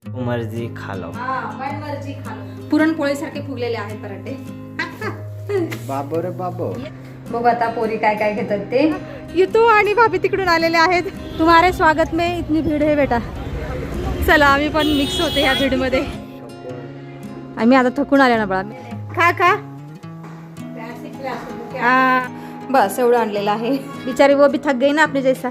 मर्जी खा लो. मन मर्जी खा लो. पुरणपोळी सारखे फुगलेले आहेत पराठे. बाबो रे बाबो. बघू आता पोरी काय काय घेतात ते. युतू आणि भाभी तिकडून आलेले आहेत. तुम्हारे स्वागत में इतनी भीड़ है बेटा. चला आम्ही पण मिक्स होते ह्या भीड़ मध्ये. आम्ही आता थकून आले ना बाळा. खा खा. बस एवढं आणलेलं आहे. बिचारी वो भी थक गई ना आपली जैसा.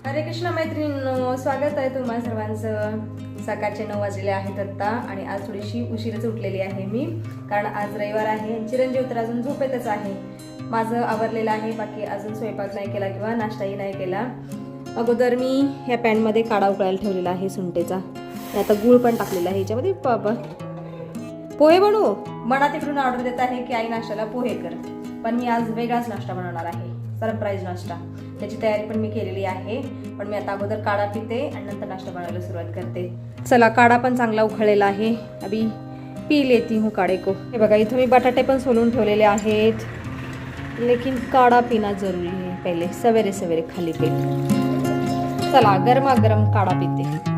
हरे कृष्ण मैत्रिणींनो, स्वागत आहे तुम्हा सर्वांचं. सकाळचे 9 वाजलेले आहेत आत्ता आणि आज थोडीशी उशीरच उठलेली आहे मी, कारण आज रविवार आहे. चिरंजीव तर अजून झोपेतच आहे. माझं आवरलेलं आहे, बाकी अजून स्वयंपाक नाही केला किंवा नाश्ताही नाही केला. अगोदर मी ह्या पॅनमध्ये काढा उकळायला ठेवलेला आहे सुंठेचा. आता गूळ पण टाकलेला आहे ह्याच्यामध्ये. बाबा पोहे बनवू. मना तिकडून ऑर्डर देत आहे की आई नाश्त्याला पोहे कर, पण मी आज वेगळाच नाश्ता बनवणार आहे, सरप्राईज नाश्ता. त्याची तयारी पण मी केलेली आहे, पण मी आता अगोदर काढा पिते आणि नंतर नाश्ता बनवायला सुरुवात करते. चला, काढा पण चांगला उखळलेला आहे. अभी पी लेती हूँ काढे को. हे बघा, इथं मी बटाटे पण सोलून ठेवलेले आहेत, लेकिन काढा पिना जरूरी है पहिले. सवेरे सवेरे खाली पेट. चला, गरमागरम काढा पिते.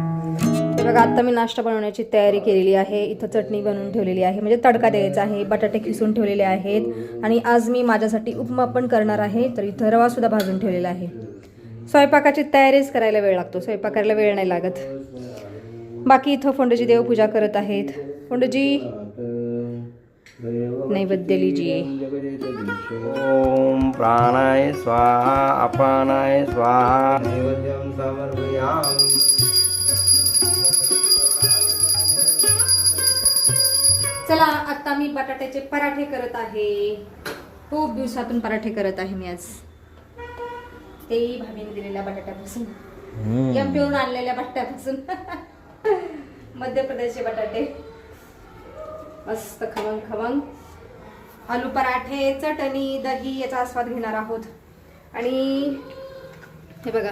हे बघा, आता मी नाश्ता बनवण्याची तयारी केलेली आहे. इथं चटणी बनवून ठेवलेली आहे, म्हणजे तडका द्यायचा आहे. बटाटे किसून ठेवलेले आहेत आणि आज मी माझ्यासाठी उपमा पण करणार आहे, तर इथं रवा सुद्धा भाजून ठेवलेला आहे. स्वयंपाकाची तयारीच करायला वेळ लागतो, स्वयंपाक करायला वेळ नाही लागत. बाकी इथं फोंडूजी देवपूजा करत आहेत. फोंडूजी नैवेद्य लीजिए. ओम प्राणाय स्वाहा अपानाय स्वाहा. नैवेद्यम समर्पयामि. चला, आता मी बटाट्याचे पराठे करत आहे. खूप दिवसातून पराठे करत आहे मी आज. तेही भाभीने दिलेल्या बटाट्यापासून, एमपीवरून आणलेल्या बटाट्यापासून. मध्य प्रदेशचे बटाटे मस्त खमंग खमंग. आलू पराठे, चटणी, दही याचा आस्वाद घेणार आहोत. आणि हे बघा,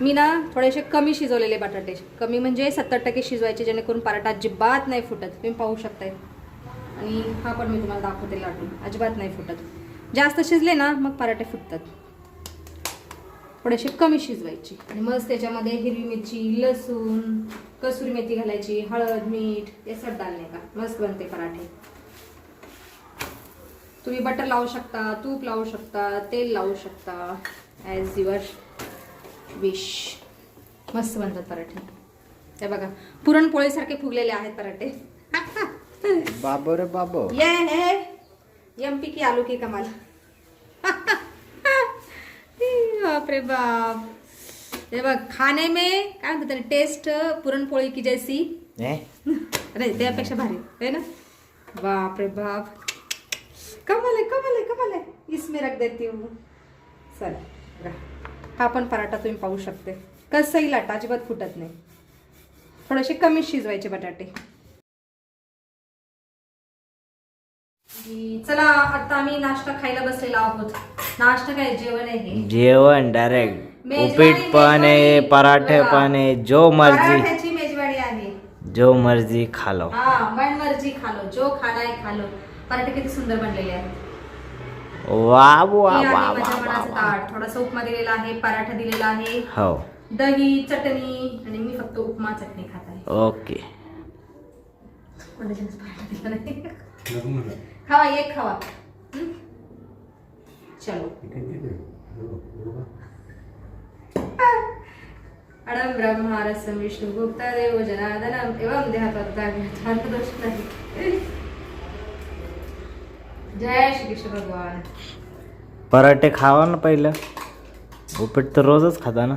मी ना थोडेसे कमी शिजवलेले बटाटे, कमी म्हणजे 70% शिजवायचे, जेणेकरून पराठा अजिबात नाही फुटत. तुम्ही पाहू शकताय. आणि हा पण मी तुम्हाला दाखवते लाटून, अजिबात नाही फुटत. जास्त शिजले ना मग पराठे फुटतात. थोडेसे कमी शिजवायचे आणि मग त्याच्यामध्ये हिरवी मिरची, लसूण, कसुरी मेथी घालायची, हळद, मीठ हे सब डालणे का मस्त बनते पराठे. तुम्ही बटर लावू शकता, तूप लावू शकता, तेल लावू शकता, ॲज युअर विश. मस्त बनतात पराठे. हे बघा, पुरणपोळी सारखे फुगलेले आहेत पराठे. बाबो रे बाबो. ये है एमपी की आलू की कमाल. बाप रे बाप. हे बघ, खाने में काय म्हणतात, टेस्ट पुरणपोळी की जैसी. अरे त्यापेक्षा भारी है ना. बाप रे बाप, कमाल है कमाल है कमाल है. इसमें रख देती हूँ. चला, हा पण पराठा तुम्ही पाहू शकते. कसंही लाटा, अजिबात फुटत नाही. थोडेसे कमी शिजवायचे बटाटे. चला, आता आम्ही नाश्ता खायला बसलेलो आहोत. नाश्ता काय, जेवण आहे. जेवण डायरेक्ट. उपीट पण आहे, पराठे पण आहे. जो मर्जी, पराठ्याची मेजवानी आहे. जो मर्जी खा लो. मन मर्जी खा लो, जो खाना है खा लो. पराठे किती सुंदर बनलेले आहेत. वा वा वा माझ्या वा. मनाचं ताट. थोडासा उपमा दिलेला आहे, पराठा दिलेला आहे, हो, दही, चटणी, आणि मी फक्त उपमा चटणी खात आहे. ओके. खावा, एक खावा. चलो. अडम ब्रह्मा रसम विष्णु गुप्त देव जनार्दनम एवं देहात दोष नाही. जय श्री कृष्ण भगवान. पराठे खावा ना पहिलं. उपीट तर रोजच खाता ना.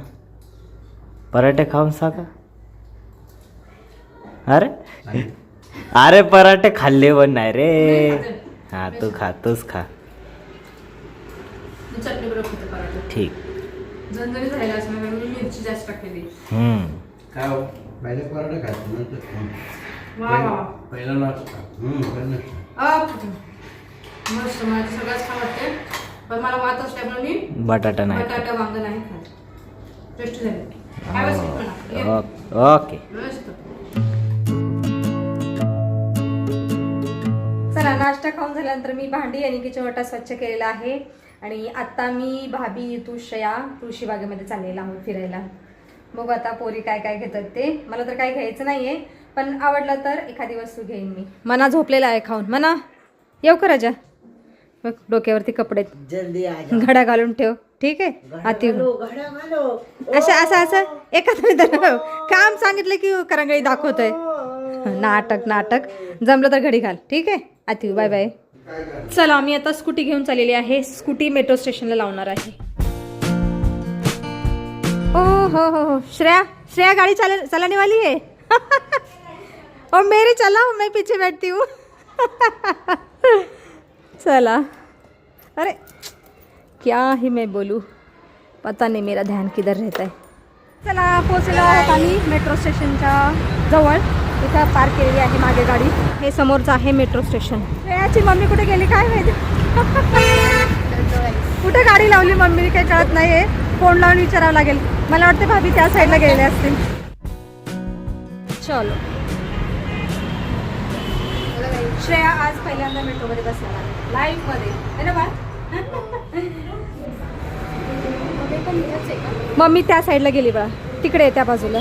पराठे खाऊन साका. अरे अरे पराठे खाल्ले पण नाही रे. हा, तू खा, तूच खा. चटणी बरोबर खाते पराठा. ठीक. झणझणीत राहिला असं मी मिरची जास्त टाकलेली. काय हो, पहिले पराठा खायचं नंतर वा वा. पहिला नाश्ता. मस्त. मला सगळंच खा वाटते, पण मला वात असल्यामुळे मी बटाटा नाही. बटाटा वांग नाही खात. टेस्ट झाले. काय बसली पण ओके. मस्त. चला, नाश्ता खाऊन झाल्यानंतर मी भांडी आणि किचन वाटा स्वच्छ केलेला आहे. आणि आता मी भाभी तुळशीया तुळशीबागेमध्ये चाललेला आहोत फिरायला. बघू आता पोरी काय काय घेतात ते. मला तर काय घ्यायचं नाहीये, पण आवडलं तर एखादी वस्तू घेईन मी. मना झोपलेला आहे खाऊन. मना येऊ का राजा? बघ डोक्यावरती कपडे जल्दी आ घड्या घालून ठेव. ठीक आहे आती घड्या घालो. असं असं असं एका काम सांगितलं की करंगळी दाखवतोय. नाटक नाटक. जमलं तर घडी घाल. ठीक आहे आती. Bye bye. चला मी आता स्कूटी घेऊन चाललेली आहे. स्कूटी मेट्रो स्टेशनला लावणार आहे. ओ हो श्रेया श्रेया गाड़ी चलाने वाली है. और मेरे चलाओ मैं पीछे बैठती हूँ. चला. अरे क्या ही मैं बोलूँ पता नहीं मेरा ध्यान किधर रहता है. चला पोचलो आहोत आम्ही मेट्रो स्टेशनच्या जवळ. इथं पार्क केलेली आहे मागे गाडी. हे समोरचं आहे मेट्रो स्टेशन. श्रेयाची मम्मी कुठे गेली काय माहिती. कुठे गाडी लावली मम्मी काही कळत नाही आहे. फोन लावून विचारावं लागेल. मला वाटतं भाभी त्या साईडला गेले असतील. चलो. श्रेया आज पहिल्यांदा मेट्रोमध्ये बसणार आहे लाईफ मध्ये है ना बा. मम्मी त्या साईडला गेली बा. तिकडे त्या बाजूला.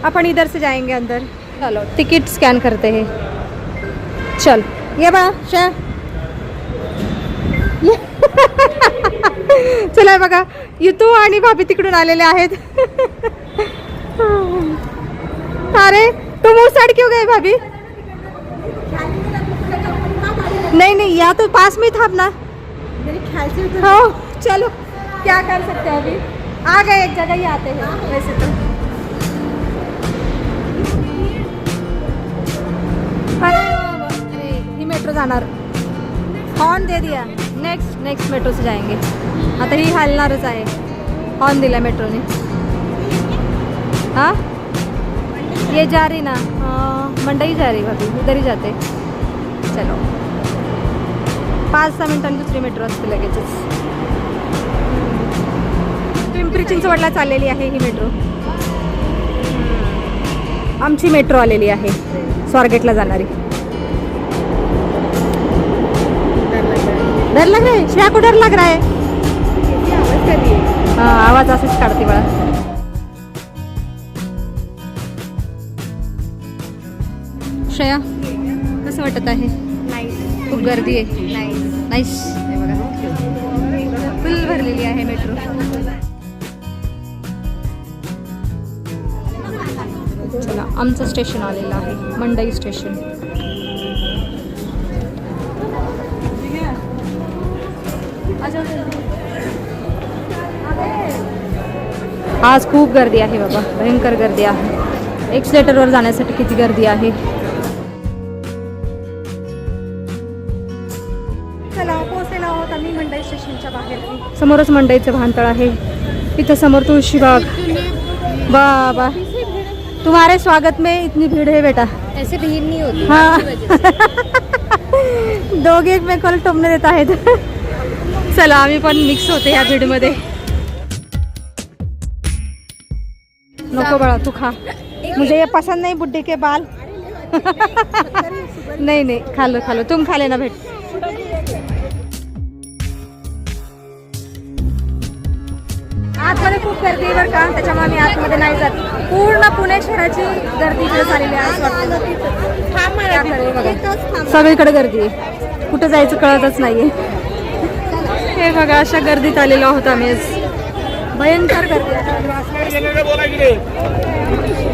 आपण इधर से जाएंगे अंदर. चलो तिकीट स्कॅन करते हे. चल ये बा श्रेया. चला बघा युतू आणि भाभी तिकडून आलेले आहेत. अरे तुम उस साइड क्यों गए भाभी? नहीं नहीं यहाँ तो पास में था अपना. हो चलो क्या कर सकते हैं अभी. आ गए एक जगह ही आते हैं वैसे तो. अरे ही मेट्रो जाणार. हॉर्न दे दिया. नेक्स्ट मेट्रो से जाएंगे. आता ही हलणारच आहे. हॉर्न दिला मेट्रोने. हाँ ये जा रही ना. मंडई जा रही भाभी. उधर ही जाते. चलो 5-6 मिनिटांनी दुसरी मेट्रो असते लगेचच. पिंपरी चिंचवडला चाललेली आहे ही मेट्रो. आमची मेट्रो आलेली आहे स्वारगेटला जाणारी. डर लग रहा है. श्रेया को डर लग रहा है. हाँ आवाज असेच काढते बाळा. श्रेया कसं वाटत आहे? खूप गर्दी आहे. नाईस. फुल भरलेली आहे मेट्रो. चला आमचं स्टेशन आलेलं आहे मंडई स्टेशन. आज खूप गर्दी आहे बाबा. भयंकर गर्दी आहे. एक्सलेटरवर जाण्यासाठी किती गर्दी आहे. चला पोहोचलेलो आहोत आम्ही मंडई स्टेशनच्या बाहेर. समोरच मंडईचं भानतळ आहे. इथं समोर तुळशीबाग. बाबा तुम्हारे स्वागत में इतनी भीड़ है बेटा. ऐसे भीड़ नहीं होती. हाँ दोघे एकमेकाला टोमणे देत आहेत. चला आम्ही पण मिक्स होते या भीडमध्ये. नको बाळा तू खा. मुझे ये पसंद नहीं बुड्ढे के बाल. नहीं नहीं खा लो तुम खा लेना भेट. आतमध्ये खूप गर्दी आहे बरं का. त्याच्यामुळे मी आतमध्ये नाही जात. पूर्ण पुणे शहराची गर्दी इकडे झालेली आहे असं वाटतं. बघा सगळीकडे गर्दी आहे. कुठं जायचं कळतच नाहीये. हे बघा अशा गर्दीत आलेलो आहोत आम्ही. भयंकर गर्दी.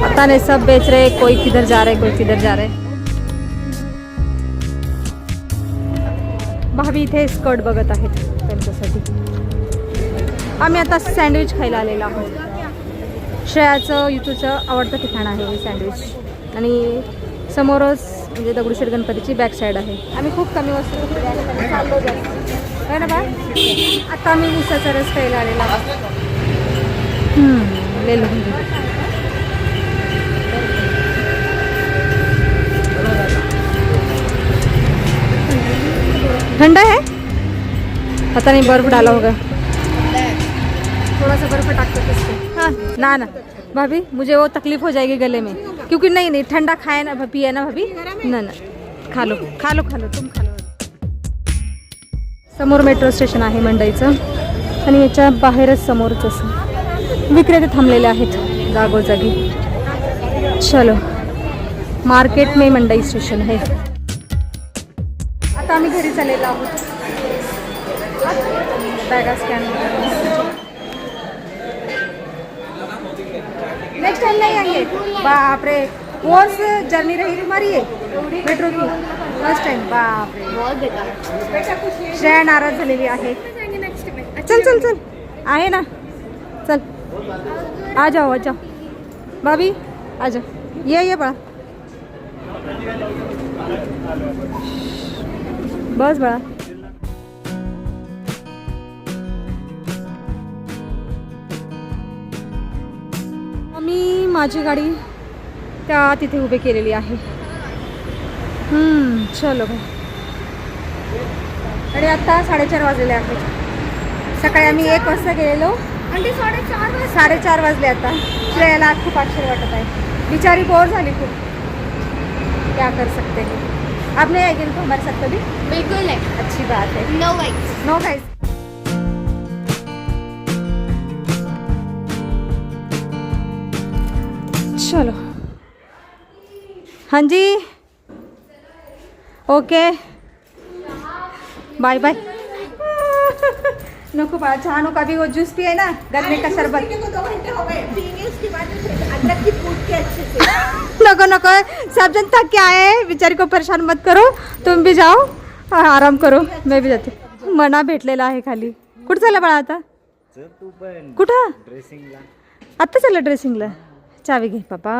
पता नहीं सब बेच रहे. कोई किधर जा रहे कोई किधर जा रहे. भाभी इथे स्कर्ट बघत आहेत त्यांच्यासाठी. आम्ही आता सँडविच खायला आलेलो आहोत. श्रेयाचं युतूचं आवडतं ठिकाण आहे हे सँडविच. आणि समोरच म्हणजे दगडूशेठ गणपतीची बॅक साईड आहे. आम्ही खूप कमी वस्तू चाललो जास्त आहे ना बा. आता आम्ही उसाचा रस खायला आलेला आहोत. ले लो. ठंडा है पता नहीं. बर्फ डाला होगा. थोड़ा सा बर्फ टाकते इसको. हाँ ना भाभी मुझे वो तकलीफ हो जाएगी गले में. क्योंकि नहीं ठंडा खाए ना पिए ना भाभी. ना खा लो तुम खा लो. समोर मेट्रो स्टेशन आहे मंडईचं. आणि याच्या बाहेरच समोरच असं विक्रेते थांबलेले आहेत जागोजागी. चलो मार्केट में मंडई स्टेशन है. आता आम्ही घरी चाललेलो आहोत. बॅगा स्कॅन. नेक्स्ट टाइम नहीं आएंगे. बाप रे, वर्स जर्नी रही हमारी ये मेट्रो की फर्स्ट टाइम. बाप रे, बहुत बेकार. श्रेया नाराज झालेली आहे. चल चल चल आहे ना, चल आ जाओ भाभी, आ जाओ. ये बड़ा, बस बड़ा. मी माझी गाडी त्या तिथे उभी केलेली आहे. चलो भाई. आणि आता 4:30 वाजलेले आहेत. सकाळी आम्ही 1 वाजता गेलेलो आणि 4:30 वाजले. आता श्रेयाला खूप आश्चर्य वाटत आहे. बिचारी बोर झाली खूप. क्या कर सकते हैं. आप नहीं आएंगे तो हमारे साथ कभी. बिल्कुल है. अच्छी बात है. No guys. No guys. चलो. हाँ जी, ओके, बाय बाय. नको बाळा, चहा नको. अभी वो जूस पिए ना, गन्ने का शरबत. 2 घंटे हो गए. पीने उसके बाद अदरक की कूट के अच्छे से. नको सब जन थक के आए हैं. बेचारी को परेशान मत करो. तुम भी जाओ, आराम करो. मैं भी जाते. मना भेटलेला आहे खाली. कुठं चालला बाळा आता. तू पण कुठं ड्रेसिंगला. आत्ता चाललं ड्रेसिंगला. चावी घे पापा.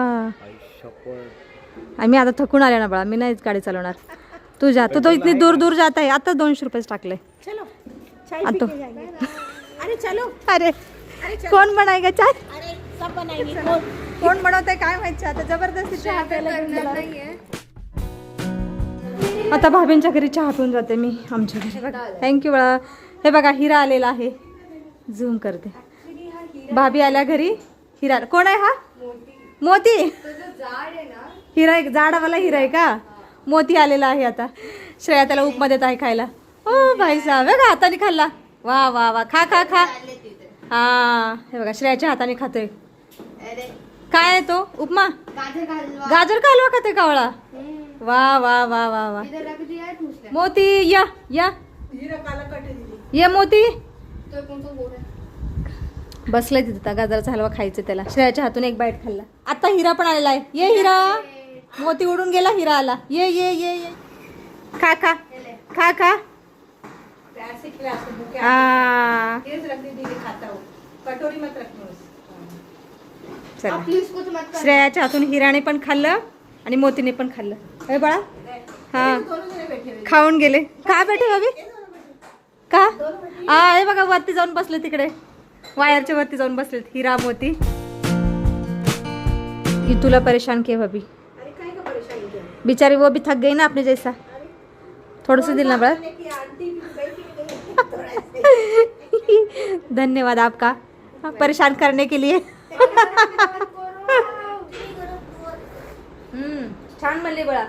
आम्ही आता थकून आले ना बाळा. मी नाहीच गाडी चालवणार. तू जा. तू तो इतनी दूर जात आहे. आता 200 रुपये टाकले. चलो चाय आ पी तो. के जाएंगे. अरे चलो. अरे चलो. कोण बनाएगा चाय. अरे सब बनाएंगे. कोण बनवत आहे काय माहिती. आता जबरदस्ती चहा प्यायला घेऊन गेला. आता भाभींच्या घरी चहा पिऊन जाते मी. आमच्या घरी. थँक्यू बाळा. हे बघा, हिरा आलेला आहे. झूम करते. भाभी आल्या घरी. हिरा कोण आहे हा. मोती. हिरा एक जाडावाला हिरा आहे का. मोती आलेला आहे. आता श्रेया त्याला उपमा देत आहे खायला. ओ भाई साहेब, बघा हाताने खाल्ला. वा वा वा. खा खा खा. हा, हे बघा श्रेयाच्या हाताने खातोय. काय आहे तो उपमा. गाजर का हलवा खाते कावळा. वा वा वा वा वा. मोती या ये मोती. बसलाय तिथं. गाजराचा हलवा खायचा त्याला. श्रेयाच्या हातून एक बाईट खाल्ला. आता हिरा पण आलेला आहे. ये हिरा. मोती उडून गेला, हिरा आला. ये ये ये ये. खा खा खा खा. चला. श्रेयाच्या हातून हिराने पण खाल्लं आणि मोतीने पण खाल्लं. हे बाळा. हा, खाऊन गेले. का बेटे भाभी. का. हा, हे बघा वरती जाऊन बसले तिकडे. वायरच्या वरती जाऊन बसले हिरा मोती. कि तुला परेशान किया भाभी. बेचारी वो भी थक गई ना अपने जैसा. थोड़ा दिल ना बड़ा. धन्यवाद आपका परेशान करने के लिए. छान म्हणले बळा.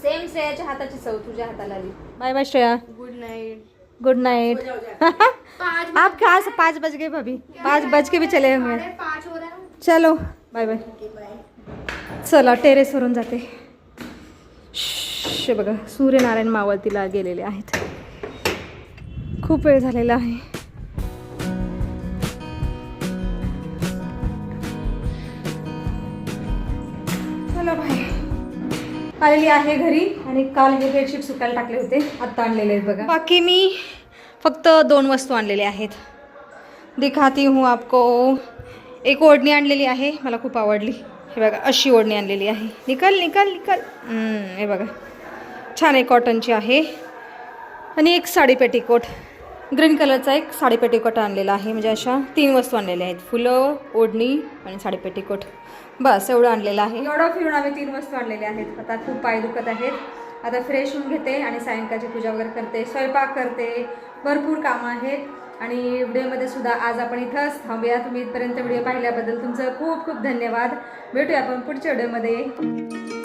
सेम श्रेयाच्या हाताची चव तुझ्या हाताला आली. Bye bye Shreya. Good night. Good night. आप कहाँ से 5 बज गए भाभी. 5 बज के भी चले होंगे. 5 हो रहा है. चलो बाय बाय. चला टेरेसवरून जाते. बघा सूर्यनारायण मावळतीला गेलेले आहेत. खूप वेळ झालेला आहे. चला बाय. आलेली आहे घरी आणि काल हे बेडशीट सुकायला टाकले होते. आत्ता आणलेले आहेत बघा. बाकी मी फक्त 2 वस्तू आणलेल्या आहेत. दिखाती हूँ आपको. एक ओढणी आणलेली आहे. मला खूप आवडली. हे बघा अशी ओढणी आणलेली आहे. निकल निकल निकल. हे बघा छान आहे. कॉटनची आहे. आणि एक साडी पेटीकोट. ग्रीन कलरचा एक साडी पेटीकोट आणलेला आहे. म्हणजे अशा 3 वस्तू आणलेल्या आहेत. फुलं, ओढणी आणि साडी पेटीकोट. बस एवढं आणलेलं आहे. एवढं फिरून आम्ही 3 वस्तू आणलेल्या आहेत. आता खूप पाय दुखत आहेत. आता फ्रेश होऊन घेते आणि सायंकाळची पूजा वगैरे करते. स्वयंपाक करते. भरपूर कामं आहेत. आणि व्हिडिओमध्ये सुद्धा आज आपण इथंच थांबूया. तुम्ही इथपर्यंत व्हिडिओ पाहिल्याबद्दल तुमचं खूप खूप धन्यवाद. भेटूया आपण पुढच्या व्हिडिओमध्ये.